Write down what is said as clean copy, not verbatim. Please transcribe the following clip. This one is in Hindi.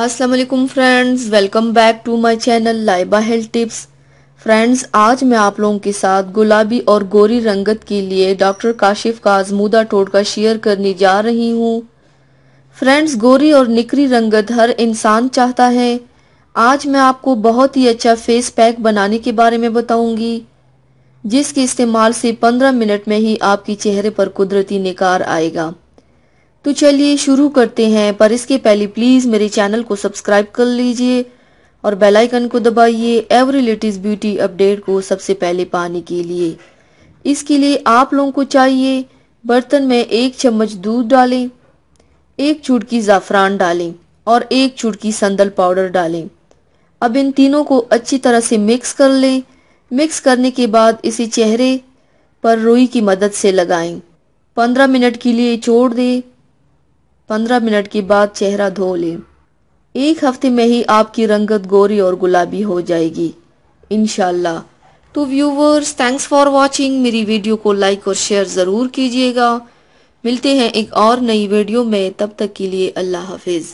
अस्सलाम वालेकुम friends, welcome back to my channel Laiba health tips. Friends, आज मैं आप लोगों के साथ गुलाबी और गोरी रंगत के लिए डॉक्टर काशिफ का आजमूदा टोटका शेयर करने जा रही हूँ। फ्रेंड्स, गोरी और निकरी रंगत हर इंसान चाहता है। आज मैं आपको बहुत ही अच्छा फेस पैक बनाने के बारे में बताऊंगी, जिसके इस्तेमाल से 15 मिनट में ही आपके चेहरे पर कुदरती निखार आएगा। तो चलिए शुरू करते हैं, पर इसके पहले प्लीज मेरे चैनल को सब्सक्राइब कर लीजिए और बेल आइकन को दबाइए एवरी लेटेस्ट ब्यूटी अपडेट को सबसे पहले पाने के लिए। इसके लिए आप लोगों को चाहिए, बर्तन में 1 चम्मच दूध डालें, 1 चुटकी ज़ाफ़रान डालें और 1 चुटकी संदल पाउडर डालें। अब इन तीनों को अच्छी तरह से मिक्स कर लें। मिक्स करने के बाद इसे चेहरे पर रुई की मदद से लगाएं। 15 मिनट के लिए छोड़ दें। 15 मिनट के बाद चेहरा धो लें। 1 हफ्ते में ही आपकी रंगत गोरी और गुलाबी हो जाएगी इंशाल्लाह। तो व्यूवर्स, थैंक्स फॉर वॉचिंग। मेरी वीडियो को लाइक और शेयर ज़रूर कीजिएगा। मिलते हैं एक और नई वीडियो में, तब तक के लिए अल्लाह हाफिज़।